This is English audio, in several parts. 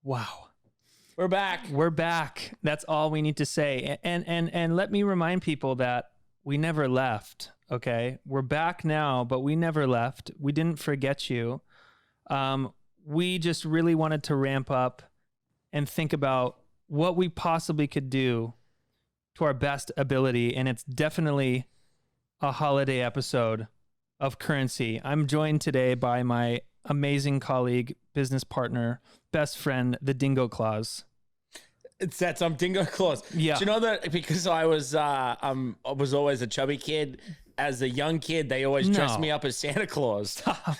Wow. We're back. We're back. That's all we need to say. And let me remind people that we never left, okay? We're back now, but we never left. We didn't forget you. We just really wanted to ramp up and think about what we possibly could do to our best ability, and it's definitely a holiday episode of Currentcy. I'm joined today by my amazing colleague, business partner, best friend, the Dingo Claus. I'm Dingo Claus. Yeah. Do you know that because I was always a chubby kid? As a young kid, they always dressed me up as Santa Claus. Stop.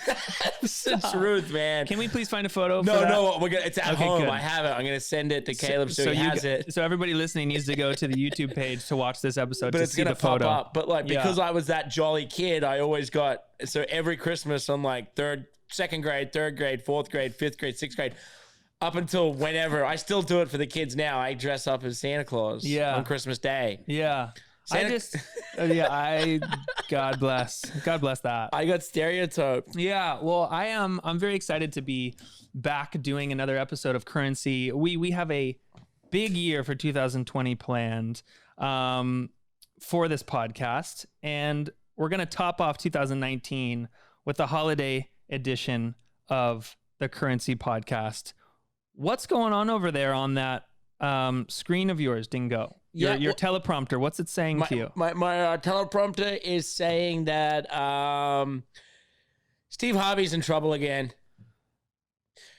It's the truth, man. Can we please find a photo? No, it's at home. Good. I have it. I'm gonna send it to Caleb so he has it. So everybody listening needs to go to the YouTube page to watch this episode But to it's see gonna the pop photo. up. But because I was that jolly kid, I always got every Christmas on second grade, third grade, fourth grade, fifth grade, sixth grade. Up until whenever, I still do it for the kids now. I dress up as Santa Claus on Christmas Day. Yeah. God bless that. I got stereotyped. Yeah. Well, I'm very excited to be back doing another episode of Currentcy. We have a big year for 2020 planned for this podcast, and we're going to top off 2019 with the holiday edition of the Currentcy podcast. What's going on over there on that screen of yours, Dingo? Your teleprompter, what's it saying to you? My teleprompter is saying that Steve Harvey's in trouble again.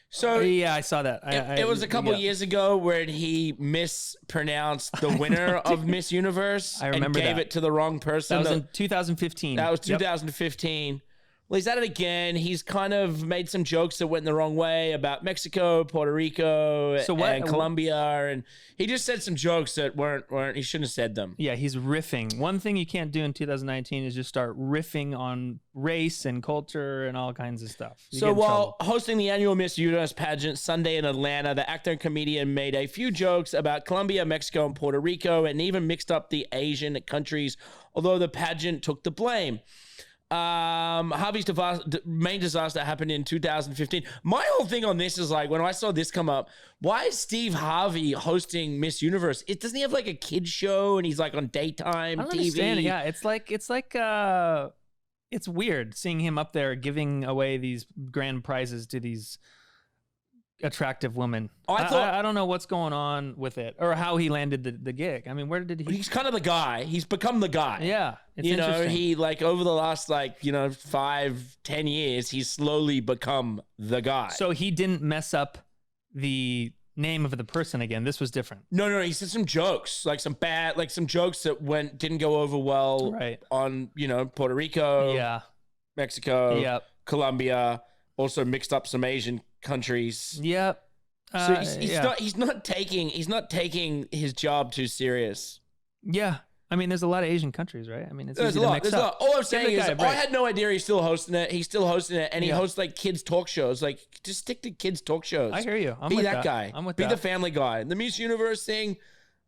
So yeah, I saw that. It was a couple years ago where he mispronounced the winner of Miss Universe. I remember and gave it to the wrong person. That was in 2015. That was 2015. Well, he's at it again. He's kind of made some jokes that went the wrong way about Mexico, Puerto Rico, and Colombia, and he just said some jokes that weren't. He shouldn't have said them. Yeah, he's riffing. One thing you can't do in 2019 is just start riffing on race and culture and all kinds of stuff. So while hosting the annual Miss Universe pageant Sunday in Atlanta, the actor and comedian made a few jokes about Colombia, Mexico, and Puerto Rico, and even mixed up the Asian countries, although the pageant took the blame. Harvey's main disaster happened in 2015. My whole thing on this is when I saw this come up, why is Steve Harvey hosting Miss Universe? Doesn't he have a kid show and he's on daytime TV? Understand. Yeah, it's weird seeing him up there giving away these grand prizes to these attractive women. I don't know what's going on with it or how he landed the gig. I mean, where did he? He's kind of the guy. He's become the guy. Yeah, it's he over the last 5-10 years, he's slowly become the guy. So he didn't mess up the name of the person again. This was different. No. He said some jokes, some jokes that didn't go over well. Right. On Puerto Rico. Yeah. Mexico. Yep. Colombia. Also mixed up some Asian countries. Yep. So he's not taking his job too serious. Yeah. I mean, there's a lot of Asian countries, right? I mean, it's there's easy a to lot. mix up. All I'm saying is, I had no idea he's still hosting it. He's still hosting it, and he hosts kids talk shows. Just stick to kids talk shows. I hear you. Be that guy. I'm with that. Be the family guy. The Miss Universe thing.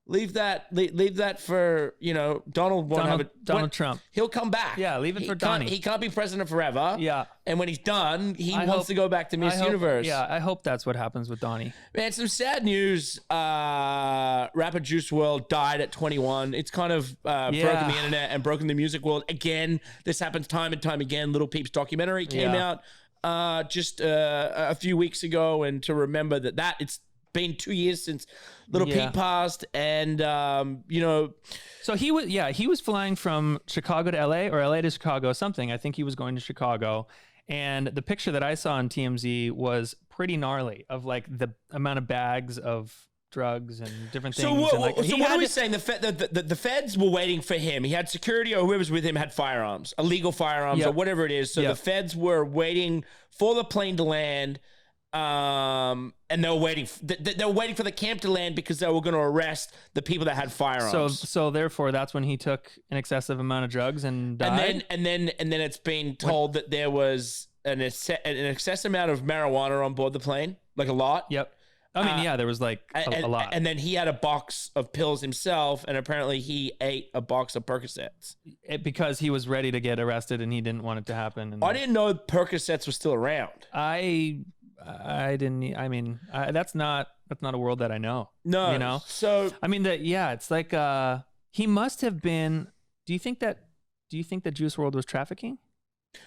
Leave that for Donald Trump. He'll come back. Yeah, leave it for Donnie. He can't be president forever. Yeah, and when he's done, he wants to go back to Miss Universe. Yeah, I hope that's what happens with Donnie. Man, some sad news. Rapper Juice WRLD died at 21. It's kind of broken the internet and broken the music world again. This happens time and time again. Little Peep's documentary came out just a few weeks ago, and to remember that it's been 2 years since Little Peep passed, and so he was flying from Chicago to LA or LA to Chicago, something. I think he was going to Chicago, and the picture that I saw on TMZ was pretty gnarly of the amount of bags of drugs and different things. So what are we saying? The feds were waiting for him. He had security, or whoever was with him had firearms, illegal firearms, or whatever it is. So the feds were waiting for the plane to land. And they were waiting. They were waiting for the camp to land because they were going to arrest the people that had firearms. So therefore, that's when he took an excessive amount of drugs and died. And then it's been told that there was an excessive amount of marijuana on board the plane, a lot. Yep. I mean, there was a lot. And then he had a box of pills himself, and apparently he ate a box of Percocets because he was ready to get arrested and he didn't want it to happen. And I didn't know Percocets were still around. I didn't. I mean, that's not a world that I know. No, you know. So I mean, it's like he must have been. Do you think that Juice WRLD was trafficking?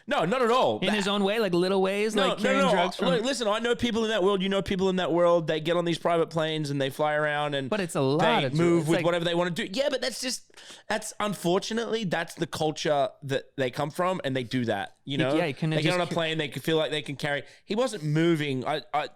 No, not at all. In his own way, like little ways, like carrying drugs from... Look, listen, I know people in that world. You know people in that world. They get on these private planes and they fly around and... But it's a lot. They move with whatever they want to do. Yeah, but that's unfortunately, that's the culture that they come from, and they do that. You know? Yeah, they get on a plane, they feel like they can carry... He wasn't moving. I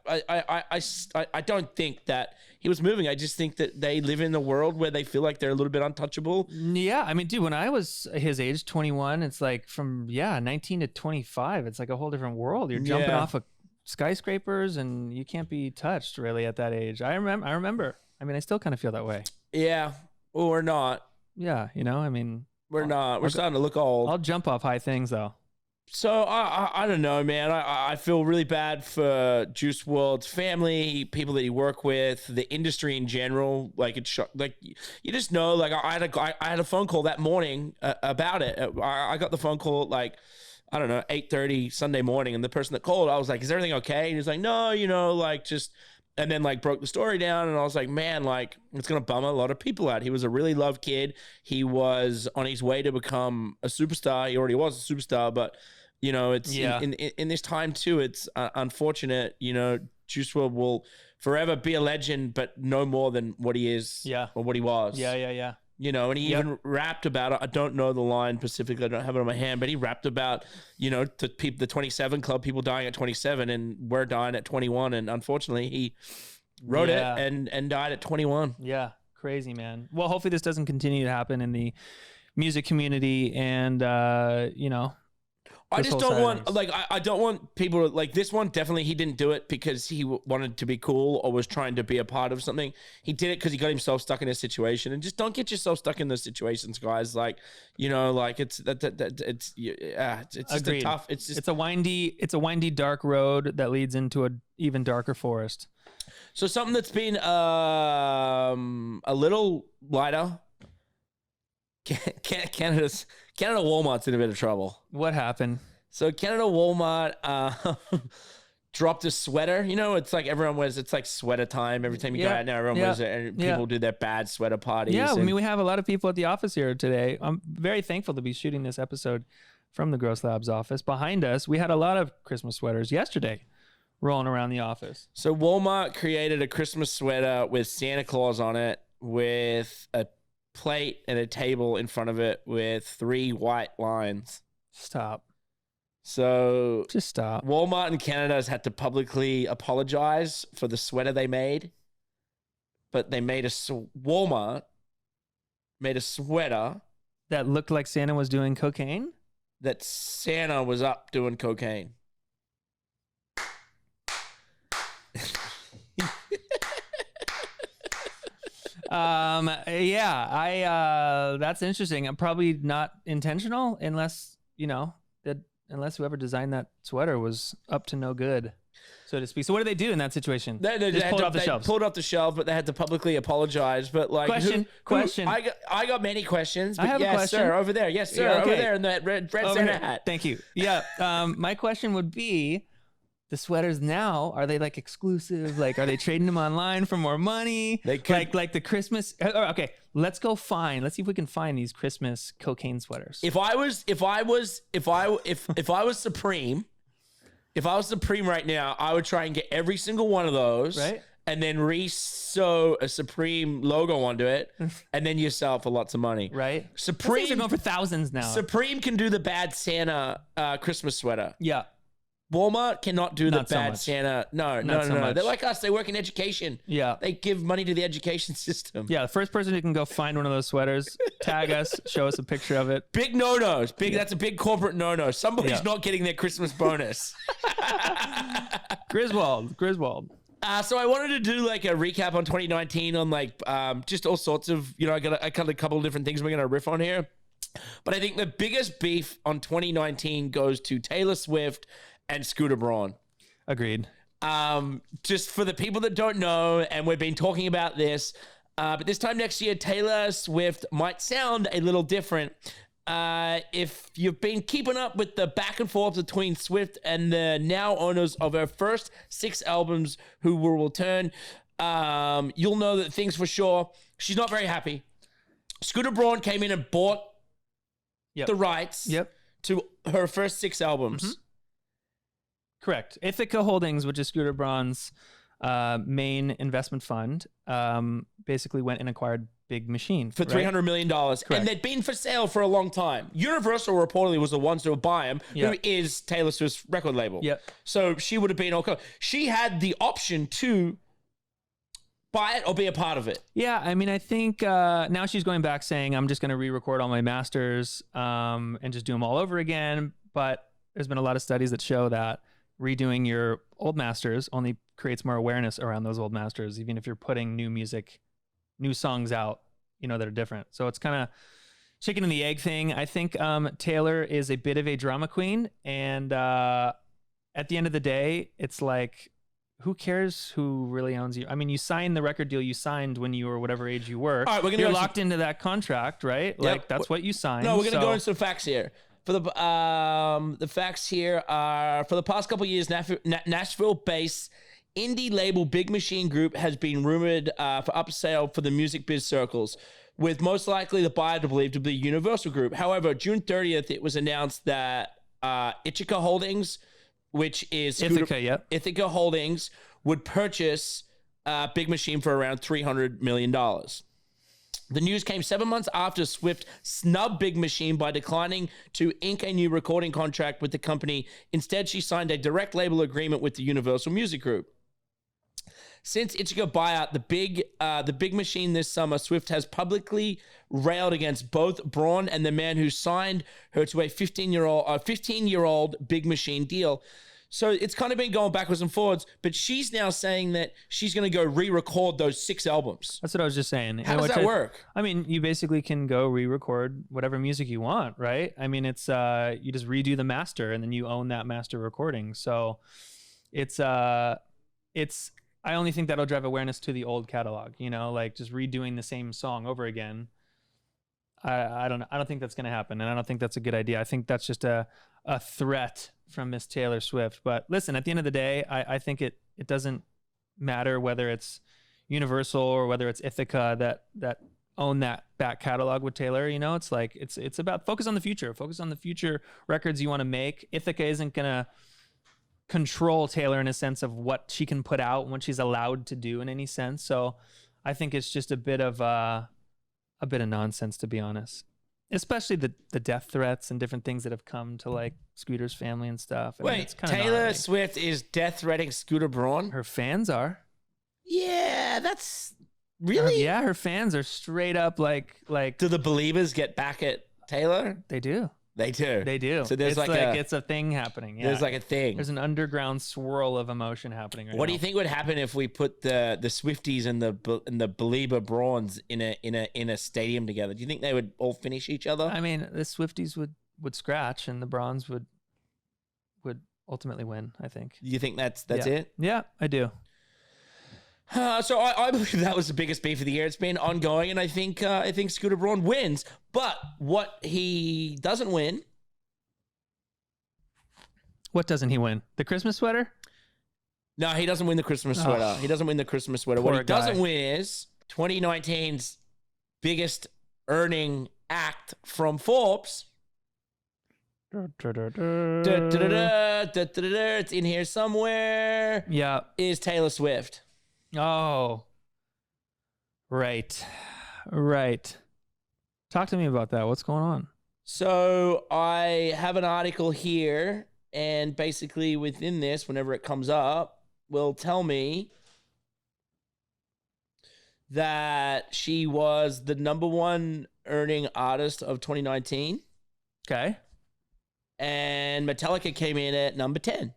don't think that he was moving. I just think that they live in a world where they feel like they're a little bit untouchable. Yeah, I mean, dude, when I was his age, 21, it's like from 19 to 25, it's like a whole different world. You're jumping off of skyscrapers, and you can't be touched really at that age. I remember. I mean, I still kind of feel that way. Yeah, or not. Yeah, you know, I mean, we're not. We're starting to look old. I'll jump off high things though. So I don't know, man. I feel really bad for Juice WRLD's family, people that he worked with, the industry in general. Like like you just know. Like I had a phone call that morning about it. I got the phone call at like, I don't know, 8:30 Sunday morning, and the person that called, I was like, "Is everything okay?" And he was like, "No, you know, like just." And then like broke the story down, and I was like, man, like it's gonna bum a lot of people out. He was a really loved kid. He was on his way to become a superstar. He already was a superstar, but you know, it's in this time too. It's unfortunate. You know, Juice WRLD will forever be a legend, but no more than what he is, or what he was. Yeah. You know, and he even rapped about it. I don't know the line specifically. I don't have it on my hand, but he rapped about, you know, the 27 Club, people dying at 27, and we're dying at 21. And unfortunately, he wrote it and died at 21. Yeah, crazy, man. Well, hopefully this doesn't continue to happen in the music community, and you know. I just don't want, like, I don't want people to, like, this one, definitely he didn't do it because he wanted to be cool or was trying to be a part of something. He did it because he got himself stuck in a situation, and just don't get yourself stuck in those situations, guys. Like, you know, like it's just a tough, it's a windy, dark road that leads into an even darker forest. So something that's been a little lighter. Canada Walmart's in a bit of trouble. What happened? So Canada Walmart dropped a sweater. You know, it's like everyone wears. It's like sweater time every time you go out now. Everyone wears it, and people do their bad sweater parties. Yeah, I mean, we have a lot of people at the office here today. I'm very thankful to be shooting this episode from the Gross Labs office. Behind us, we had a lot of Christmas sweaters yesterday rolling around the office. So Walmart created a Christmas sweater with Santa Claus on it, with a plate and a table in front of it with 3 white lines. Stop. So just stop. Walmart in Canada has had to publicly apologize for the sweater they made, but they made Walmart made a sweater that looked like Santa was doing cocaine. That Santa was up doing cocaine. That's interesting. I'm probably not intentional unless whoever designed that sweater was up to no good, so to speak. So what do they do in that situation? They just pulled it off the shelves. Pulled off the shelf, but they had to publicly apologize. But like, question. I got many questions. But I have a question. Sir, over there. Yes, sir, over there in that red Santa hat. Thank you. Yeah. My question would be, the sweaters now, are they like exclusive? Like, are they trading them online for more money? They could, like the Christmas. Okay, let's see if we can find these Christmas cocaine sweaters. If I was Supreme, if I was Supreme right now, I would try and get every single one of those, right? And then sew a Supreme logo onto it, and then you sell it for lots of money, right? Supreme are going for thousands now. Supreme can do the bad Santa Christmas sweater. Yeah. Walmart cannot do the bad Santa. No. Much. They're like us. They work in education. Yeah. They give money to the education system. Yeah. The first person who can go find one of those sweaters, tag us, show us a picture of it. Big no-nos. That's a big corporate no-no. Somebody's not getting their Christmas bonus. Griswold. So I wanted to do like a recap on 2019 on like just all sorts of, I got a couple of different things we're going to riff on here. But I think the biggest beef on 2019 goes to Taylor Swift and Scooter Braun. Agreed. Just for the people that don't know, and we've been talking about this, but this time next year, Taylor Swift might sound a little different. if you've been keeping up with the back and forth between Swift and the now owners of her first 6 albums who will return, you'll know that things for sure. She's not very happy. Scooter Braun came in and bought the rights to her first 6 albums. Mm-hmm. Correct. Ithaca Holdings, which is Scooter Braun's main investment fund, basically went and acquired Big Machine for $300 million. Correct. And they'd been for sale for a long time. Universal reportedly was the ones to buy them, who is Taylor Swift's record label. Yep. So she would have been okay. She had the option to buy it or be a part of it. Yeah, I mean, I think now she's going back saying, I'm just going to re-record all my masters and just do them all over again. But there's been a lot of studies that show that redoing your old masters only creates more awareness around those old masters, even if you're putting new music, new songs out, that are different. So it's kind of chicken and the egg thing. I think Taylor is a bit of a drama queen. And at the end of the day, it's like, who cares who really owns you? I mean, you signed the record deal you signed when you were whatever age you were. All right, you're locked into that contract, right? Yep. Like, that's what you signed. No, we're going to go into some facts here. For the facts here are, for the past couple of years, Nashville-based indie label Big Machine Group has been rumored for upsale for the music biz circles, with most likely the buyer to believe to be Universal Group. However, June 30th, it was announced that Ithaca Holdings, which is Ithaca Holdings, would purchase Big Machine for around $300 million. The news came 7 months after Swift snubbed Big Machine by declining to ink a new recording contract with the company. Instead, she signed a direct label agreement with the Universal Music Group. Since Ithaca buyout, the Big Machine this summer, Swift has publicly railed against both Braun and the man who signed her to a 15-year-old Big Machine deal. So it's kind of been going backwards and forwards, but she's now saying that she's going to go re-record those 6 albums. That's what I was just saying. How does that work? I mean, you basically can go re-record whatever music you want, right? I mean, it's you just redo the master and then you own that master recording. So it's I only think that'll drive awareness to the old catalog, like just redoing the same song over again. I don't think that's going to happen, and I don't think that's a good idea. I think that's just a threat from Miss Taylor Swift. But listen, at the end of the day, I think it doesn't matter whether it's Universal or whether it's Ithaca that own that back catalog with Taylor. It's like it's about focus on the future. Focus on the future records you want to make. Ithaca isn't gonna control Taylor in a sense of what she can put out and what she's allowed to do in any sense. So I think it's just a bit of nonsense, to be honest. Especially the death threats and different things that have come to like Scooter's family and stuff. Wait, it's Taylor Swift is death threatening Scooter Braun? Her fans are. Yeah, that's really. Her fans are straight up like. Do the believers get back at Taylor? They do. They do. So there's it's a thing happening. Yeah. There's like a thing. There's an underground swirl of emotion happening right now. What do you think would happen if we put the Swifties and the believer Brauns in a stadium together? Do you think they would all finish each other? I mean, the Swifties would scratch and the Brauns would ultimately win, I think. You think that's it? Yeah, I do. So I believe that was the biggest beef of the year. It's been ongoing, and I think Scooter Braun wins. But what he doesn't win. What doesn't he win? The Christmas sweater? No, he doesn't win the Christmas sweater. He doesn't win the Christmas sweater. What he doesn't win is 2019's biggest earning act from Forbes. It's in here somewhere. Yeah. Is Taylor Swift. Oh, right. Talk to me about that. What's going on? So I have an article here, and basically within this, whenever it comes up, will tell me that she was the #1 earning artist of 2019. Okay. And Metallica came in at number 10.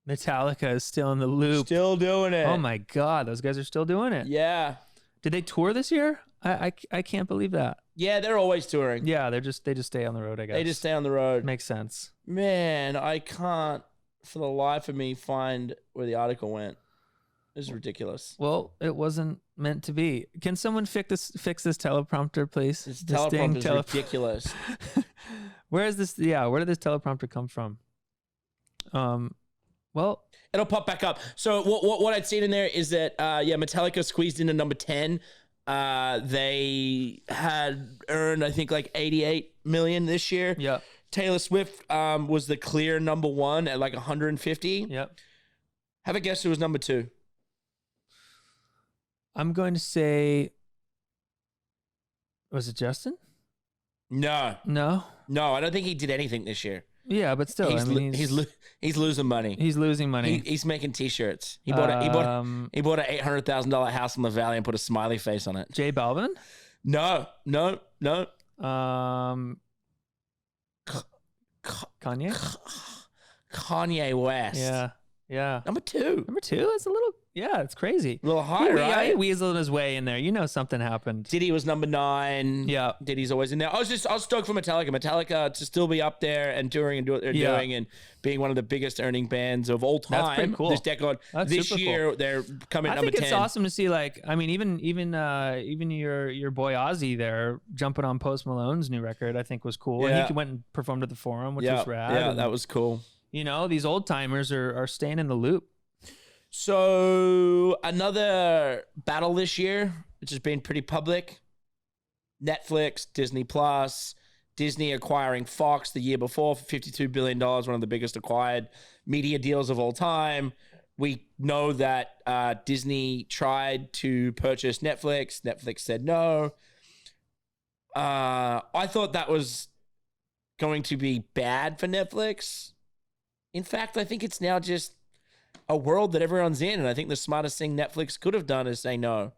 Metallica is still in the loop. Still doing it. Oh my God, those guys are still doing it. Yeah. Did they tour this year? I can't believe that. Yeah, they're always touring. Yeah, they just stay on the road, I guess. They just stay on the road. Makes sense. Man, I can't for the life of me find where the article went. This is ridiculous. Well, it wasn't meant to be. Can someone fix this teleprompter, please? This teleprompter is ridiculous. Where is this? Yeah, where did this teleprompter come from? Well, it'll pop back up. So what I'd seen in there is that Metallica squeezed into number 10. They had earned, I think, like 88 million this year. Yeah. Taylor Swift was the clear number 1 at like 150. Yep. Have a guess who was number 2. I'm going to say, was it Justin? No, I don't think he did anything this year. Yeah, but still, he's losing money. He's losing money. He's making T-shirts. He bought an $800,000 house in the Valley and put a smiley face on it. J Balvin? No. Kanye? Kanye West. Yeah. Number 2. It's a little, it's crazy. A little high, right? He weaseled his way in there. You know something happened. Diddy was number 9. Yeah. Diddy's always in there. I was stoked for Metallica. Metallica to still be up there and touring and do what they're doing and being one of the biggest earning bands of all time. That's pretty cool. This decade. This year, they're coming at number 10. I think it's awesome to see, like, I mean, even your boy Ozzy there jumping on Post Malone's new record, I think was cool. Yeah. And he went and performed at the Forum, which was rad. Yeah, and, that was cool. You know, these old timers are staying in the loop. So another battle this year, which has been pretty public. Netflix, Disney Plus, Disney acquiring Fox the year before for $52 billion, one of the biggest acquired media deals of all time. We know that Disney tried to purchase Netflix. Netflix said no. I thought that was going to be bad for Netflix. In fact, I think it's now just a world that everyone's in, and I think the smartest thing Netflix could have done is say no.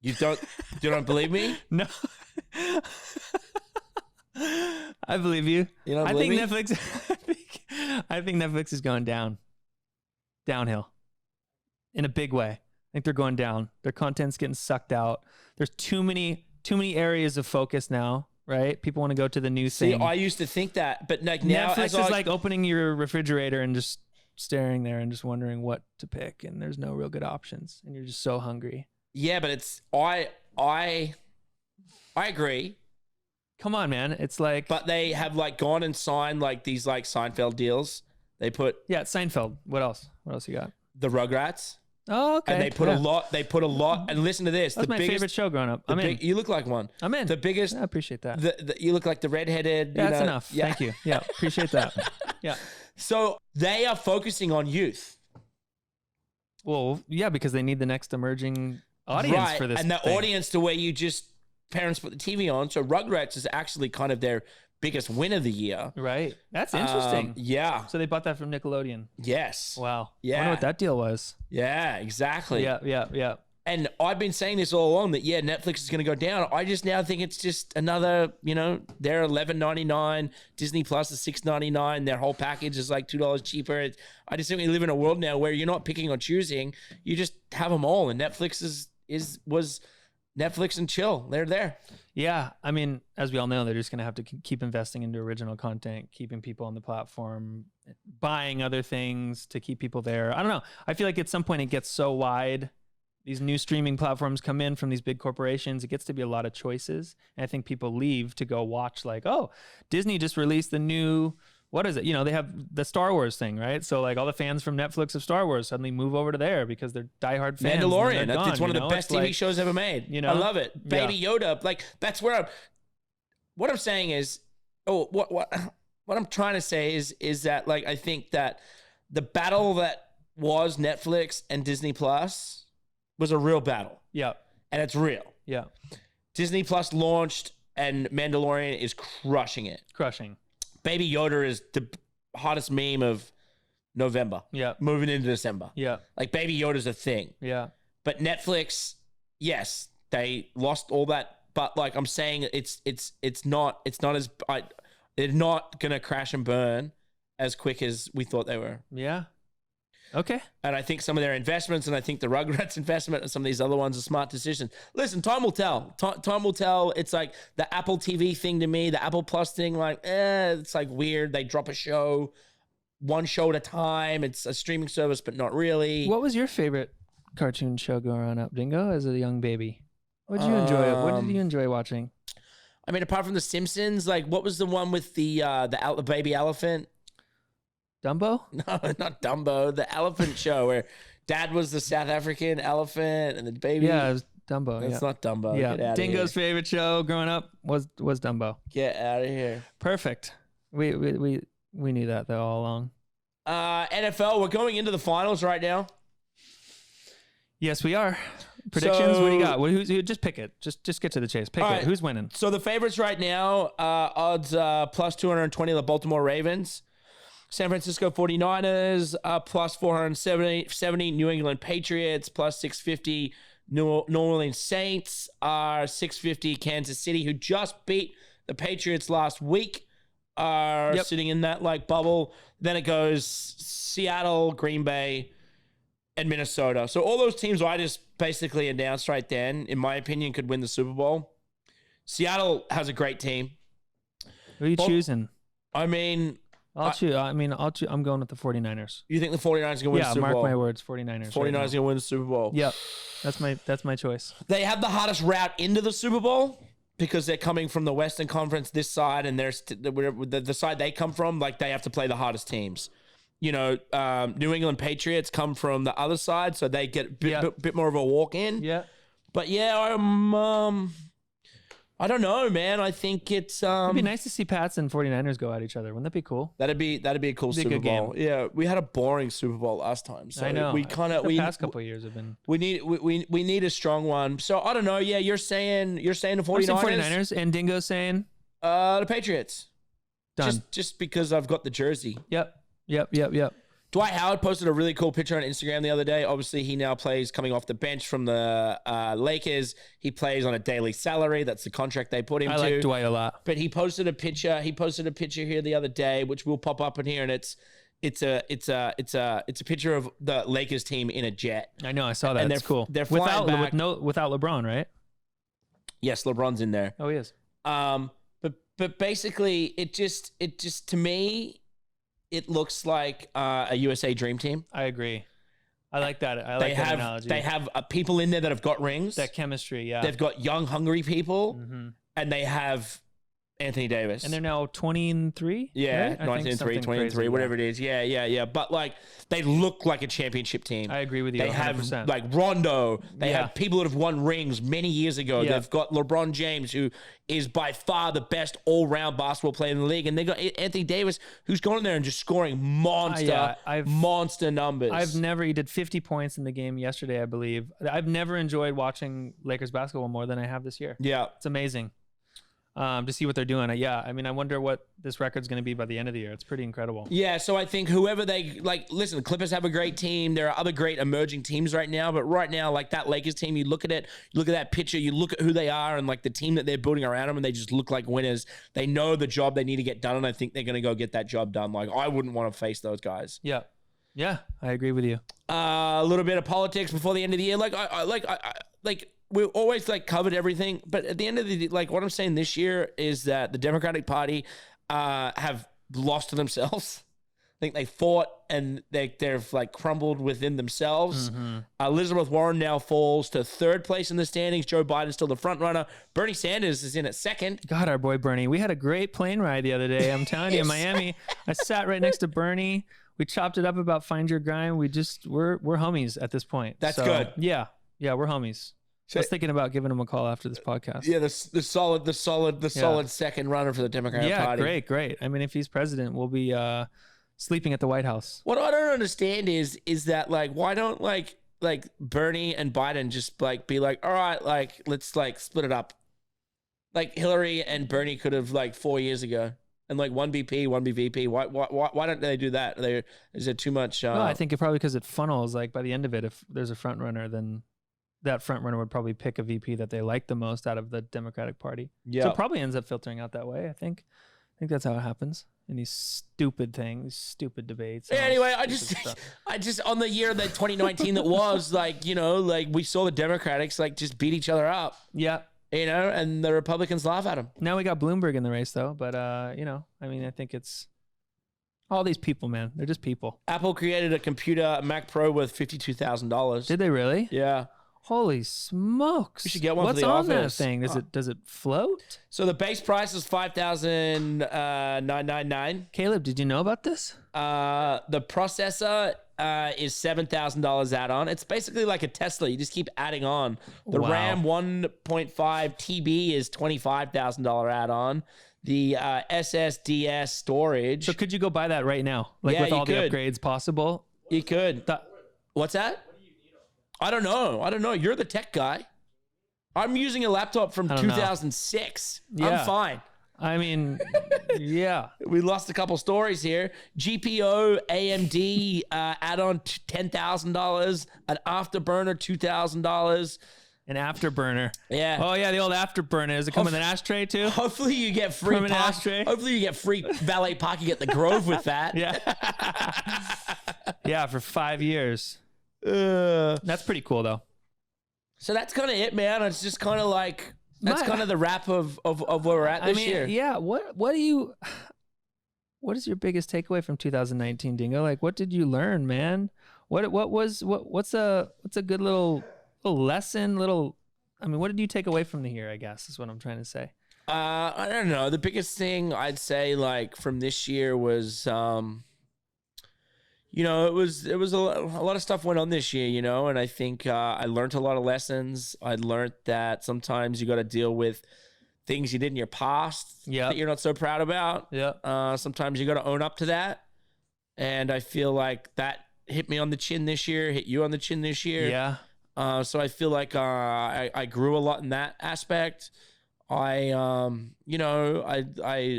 You don't believe me? No. I believe you. You don't believe me? I think Netflix is going downhill in a big way. I think they're going down. Their content's getting sucked out. There's too many areas of focus now. Right? People want to go to the new thing. I used to think that, but like now Netflix is like opening your refrigerator and just staring there and just wondering what to pick, and there's no real good options, and you're just so hungry. Yeah, but it's I agree. Come on, man. It's like, but they have like gone and signed like these like Seinfeld deals. They put Seinfeld. What else? What else you got? The Rugrats. Oh, okay. And they put a lot. And listen to this. That's my favorite show growing up. I'm in. You look like one. I'm in. The biggest. I appreciate that. You look like the redheaded. Yeah, that's enough. Yeah. Thank you. Yeah, appreciate that. Yeah. So they are focusing on youth. Well, yeah, because they need the next emerging audience for this. And the thing. audience to where parents put the TV on. So Rugrats is actually kind of their biggest win of the year. Right. That's interesting. Yeah. So they bought that from Nickelodeon. Yes. Wow. Yeah. I wonder what that deal was. Yeah, exactly. Yeah. And I've been saying this all along that, Netflix is going to go down. I just now think it's just another, they're $11.99. Disney Plus is $6.99. Their whole package is like $2 cheaper. I just think we live in a world now where you're not picking or choosing. You just have them all. And Netflix was Netflix and chill. They're there. Yeah. I mean, as we all know, they're just going to have to keep investing into original content, keeping people on the platform, buying other things to keep people there. I don't know. I feel like at some point it gets so wide. These new streaming platforms come in from these big corporations. It gets to be a lot of choices. And I think people leave to go watch like, oh, Disney just released the new, what is it? They have the Star Wars thing, right? So like all the fans from Netflix of Star Wars suddenly move over to there because they're diehard fans. Mandalorian. It's one of the best TV shows ever made. I love it. Baby Yoda. Like that's where what I'm saying is, what I'm trying to say is that like, I think that the battle that was Netflix and Disney Plus was a real battle. Yeah. And it's real. Yeah. Disney Plus launched and Mandalorian is crushing it. Baby Yoda is the hottest meme of November. Yeah. Moving into December. Yeah. Like Baby Yoda's a thing. Yeah. But Netflix, yes, they lost all that. But like I'm saying, it's not they're not gonna crash and burn as quick as we thought they were. Yeah. Okay. And I think some of their investments, and I think the Rugrats investment and some of these other ones are smart decisions. Listen, time will tell. Time will tell. It's like the Apple TV thing to me, the Apple Plus thing, like, it's like weird. They drop a show, one show at a time. It's a streaming service, but not really. What was your favorite cartoon show growing up, Dingo, as a young baby? What did you enjoy? What did you enjoy watching? I mean, apart from The Simpsons, like what was the one with the baby elephant? Dumbo? No, not Dumbo. The elephant show where dad was the South African elephant and the baby. Yeah, it was Dumbo. That's not Dumbo. Yeah, Get out Dingo's of here. favorite show growing up was Dumbo. Get out of here. Perfect. We knew that though all along. NFL, we're going into the finals right now. Yes, we are. Predictions? What do you So- got? Just pick it. Just get to the chase. Pick All it. right. Who's winning? So the favorites right now, odds plus 220, the Baltimore Ravens. San Francisco 49ers, plus 470, New England Patriots, plus 650, New Orleans Saints, 650, Kansas City, who just beat the Patriots last week, are sitting in that like bubble. Then it goes Seattle, Green Bay, and Minnesota. So all those teams I just basically announced right then, in my opinion, could win the Super Bowl. Seattle has a great team. Who are you choosing? I mean, I'll choose. I'm going with the 49ers. you think the 49ers are going to win the Super Bowl? Yeah, mark my words, 49ers. 49ers are going to win the Super Bowl. Yep. That's my choice. They have the hardest route into the Super Bowl because they're coming from the Western Conference this side, and the side they come from, like they have to play the hardest teams. You know, New England Patriots come from the other side, so they get a bit more of a walk in. Yeah. But yeah, I don't know, man. I think it's It'd be nice to see Pats and 49ers go at each other. Wouldn't that be cool? That'd be a cool Super Bowl. Yeah, we had a boring Super Bowl last time, so I know. we kind of the past couple of years have been. we need a strong one. So I don't know. Yeah, you're saying the 49ers. I'm saying 49ers and Dingo's saying The Patriots. done. Just because I've got the jersey. Yep. Dwight Howard posted a really cool picture on Instagram the other day. Obviously, he now plays coming off the bench from the Lakers. He plays on a daily salary. That's the contract they put him I to. like Dwight a lot. But he posted a picture. He posted a picture here the other day, which will pop up in here, and it's a picture of the Lakers team in a jet. I know. I saw that. And It's cool. they're flying back. Without LeBron, right? Yes, LeBron's in there. Oh, he is. But basically, it just to me, it looks like a USA Dream Team. I agree. I like that. I like that analogy. They have people in there that have got rings. that chemistry. Yeah. They've got young, hungry people, Mm-hmm. and they have Anthony Davis. And they're now 23. yeah, right? I think 19 3, something 23, crazy, whatever it is. Yeah. But like, they look like a championship team. I agree with you. They 100%. have like Rondo. They Yeah. have people that have won rings many years ago. Yeah. They've got LeBron James, who is by far the best all-round basketball player in the league, and they got Anthony Davis, who's gone in there and just scoring monster numbers. he did 50 points in the game yesterday, I believe. I've never enjoyed watching Lakers basketball more than I have this year. Yeah. It's amazing to see what they're doing. Yeah, I mean, I wonder what this record's going to be by the end of the year. It's pretty incredible. Yeah, so I think whoever they like, listen, the Clippers have a great team. There are other great emerging teams right now, but right now, like that Lakers team, you look at it, you look at that picture, you look at who they are and like the team that they're building around them, and they just look like winners. They know the job they need to get done, and I think they're going to go get that job done. Like, I wouldn't want to face those guys. Yeah, I agree with you. A little bit of politics before the end of the year. Like we always like covered everything, but at the end of the day, like what I'm saying this year is that the Democratic Party have lost to themselves. I think they fought and they've like crumbled within themselves. Mm-hmm. Elizabeth Warren now falls to third place in the standings. Joe Biden's still the front runner. Bernie Sanders is in at second. God, our boy Bernie. We had a great plane ride the other day. I'm telling you, in Miami. I sat right next to Bernie. We chopped it up about Find Your Grind. We're homies at this point. That's good. Yeah, we're homies. I was thinking about giving him a call after this podcast. Yeah, the solid second runner for the Democratic Party. Yeah, great. I mean, if he's president, we'll be sleeping at the White House. What I don't understand is that like, why don't like Bernie and Biden just like be like, all right, like let's like split it up. Like Hillary and Bernie could have like 4 years ago, and like one BP, one be VP. Why don't they do that? Is it too much? No, I think it probably because it funnels. Like by the end of it, if there's a front runner, then that front runner would probably pick a VP that they like the most out of the Democratic Party. Yeah. So it probably ends up filtering out that way. I think that's how it happens in these stupid things, stupid debates. Yeah, anyway, I just on the year that 2019 that was like, you know, like we saw the Democrats like just beat each other up. Yeah. You know, and the Republicans laugh at them. Now we got Bloomberg in the race though, but you know, I mean, I think it's all these people, man. They're just people. Apple created a Mac Pro worth $52,000. Did they really? Yeah. Holy smokes! We should get one What's for the on that office. thing? Does it float? So the base price is $5,999. Caleb, did you know about this? The processor is $7,000 add-on. It's basically like a Tesla. You just keep adding on. The Wow. RAM 1.5 TB is $25,000 add-on. The SSDS storage. So could you go buy that right now? Like Yeah, with you all the could. upgrades possible? You could. What's that? I don't know. You're the tech guy. I'm using a laptop from I don't know. 2006. Yeah. I'm fine. I mean, yeah. We lost a couple stories here. GPO, AMD, add-on $10,000. An afterburner, $2,000. An afterburner. Yeah. Oh yeah, the old afterburner. Does it come with an ashtray too? Hopefully you get free From an park. ashtray? Hopefully you get free valet parking at the Grove with that. Yeah. Yeah, for 5 years. That's pretty cool though. So that's kind of it, man. It's just kind of like that's My- kind of the wrap of where we're at this year. Yeah. What is your biggest takeaway from 2019, Dingo? Like, what did you learn, man? What's a good little lesson? What did you take away from the year? I guess is what I'm trying to say. I don't know. The biggest thing I'd say, like from this year, was it was a lot of stuff went on this year, and I think I learned a lot of lessons. I learned that sometimes you got to deal with things you did in your past that you're not so proud about. Yeah. Sometimes you got to own up to that, and I feel like that hit me on the chin this year, hit you on the chin this year. Yeah. So I feel like I grew a lot in that aspect. I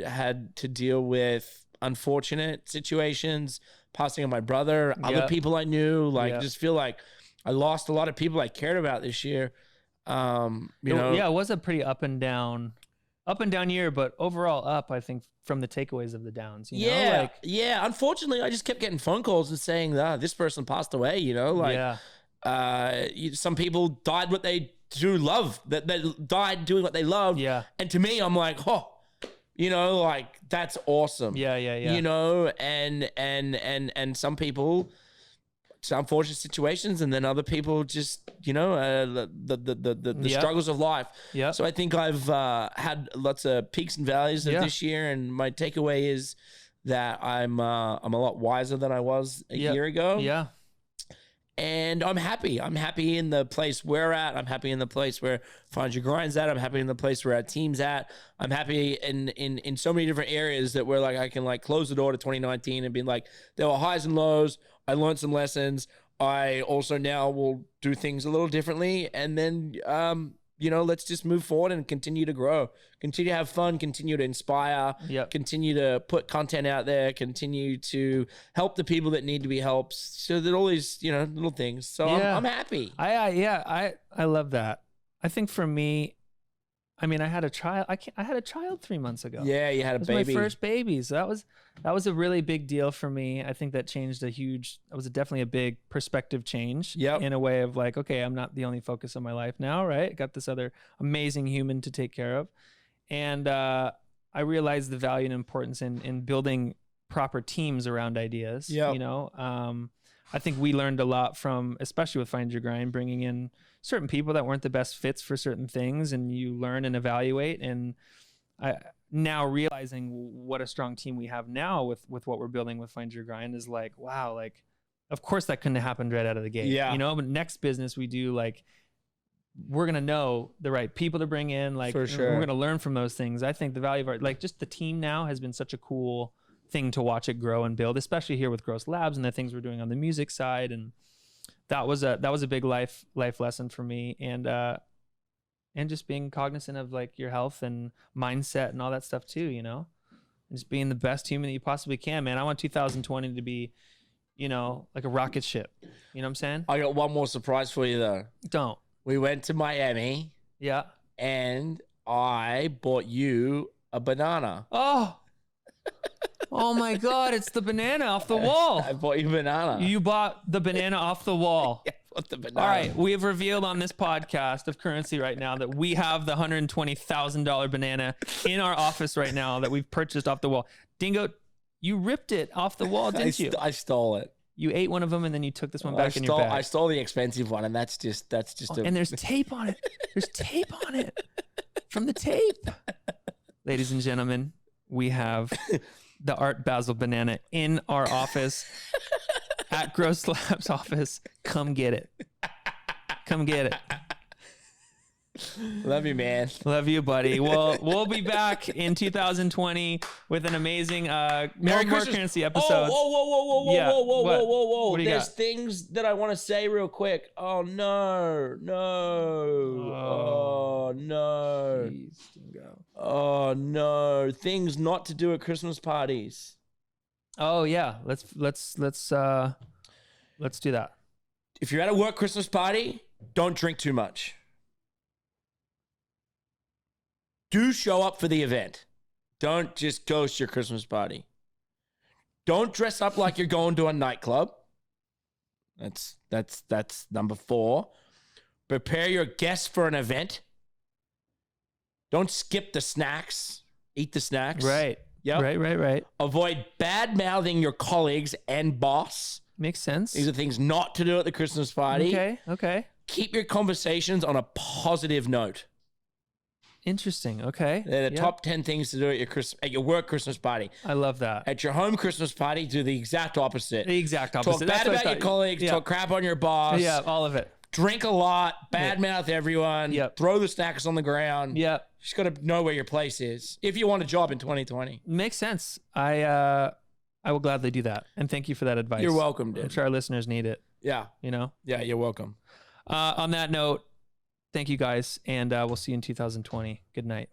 had to deal with unfortunate situations, passing of my brother, other people I knew. Just feel like I lost a lot of people I cared about this year. Yeah, it was a pretty up and down year, but overall up, I think, from the takeaways of the downs. Yeah. Unfortunately, I just kept getting phone calls and saying, this person passed away, some people died what they do love, that they died doing what they loved. Yeah. And to me, I'm like, that's awesome. Yeah. And some people, it's unfortunate situations, and then other people just, the struggles of life. Yeah. So I think I've had lots of peaks and valleys of this year, and my takeaway is that I'm a lot wiser than I was a year ago. Yeah. And I'm happy. I'm happy in the place we're at. I'm happy in the place where Find Your Grind's at. I'm happy in the place where our team's at. I'm happy in so many different areas that where like I can like close the door to 2019 and be like, there were highs and lows. I learned some lessons. I also now will do things a little differently. And then, let's just move forward and continue to grow, continue to have fun, continue to inspire, continue to put content out there, continue to help the people that need to be helped. So that all these, little things. So I'm happy. I love that. I think for me, I had a child. I had a child 3 months ago. Yeah, you had a baby. It was my first baby. So that was a really big deal for me. I think that changed that was definitely a big perspective change. In a way of like, okay, I'm not the only focus of my life now, right? Got this other amazing human to take care of. And I realized the value and importance in building proper teams around ideas. I think we learned a lot from, especially with Find Your Grind, bringing in certain people that weren't the best fits for certain things, and you learn and evaluate. And I now realizing what a strong team we have now with what we're building with Find Your Grind is like, wow, like, of course that couldn't have happened right out of the gate. But next business we do, like, we're going to know the right people to bring in, like, for sure. We're going to learn from those things. I think the value of our, like, just the team now has been such a cool thing to watch it grow and build, especially here with Gross Labs and the things we're doing on the music side. And that was a big life lesson for me. And just being cognizant of like your health and mindset and all that stuff too, and just being the best human that you possibly can, man. I want 2020 to be, like a rocket ship. You know what I'm saying? I got one more surprise for you though. Don't. We went to Miami. Yeah. And I bought you a banana. Oh my God, it's the banana off the wall. I bought you a banana. You bought the banana off the wall. Yeah, I bought the banana. All right, we have revealed on this podcast of Currentcy right now that we have the $120,000 banana in our office right now that we've purchased off the wall. Dingo, you ripped it off the wall, didn't you? I stole it. You ate one of them and then you took this one back in your I bag. stole the expensive one, and that's just And there's tape on it. There's tape on it from the tape. Ladies and gentlemen, we have the Art Basil banana in our office at Gross Labs office. Come get it. Come get it. Love you, man. Love you, buddy. Well, we'll be back in 2020 with an amazing more Currentcy episodes. Whoa. What do you There's got? things that I want to say real quick. Oh, no. Jeez, Dingo. Oh, no. Things not to do at Christmas parties. Oh yeah, let's do that. If you're at a work Christmas party, don't drink too much. Do show up for the event. Don't just ghost your Christmas party. Don't dress up like you're going to a nightclub. That's number 4. Prepare your guests for an event. Don't skip the snacks. Eat the snacks. Right. Yep. Right. Avoid bad-mouthing your colleagues and boss. Makes sense. These are things not to do at the Christmas party. Okay. Keep your conversations on a positive note. Interesting. Okay. They're the top 10 things to do at your work Christmas party. I love that. At your home Christmas party, do the exact opposite. The exact opposite. Talk bad about your colleagues. Talk crap on your boss. Yeah, all of it. Drink a lot. Badmouth everyone. Yep. Throw the snacks on the ground. Yeah. Just got to know where your place is if you want a job in 2020. Makes sense. I will gladly do that. And thank you for that advice. You're welcome, I'm dude. sure our listeners need it. Yeah. You know? Yeah, you're welcome. On that note, thank you guys, and we'll see you in 2020. Good night.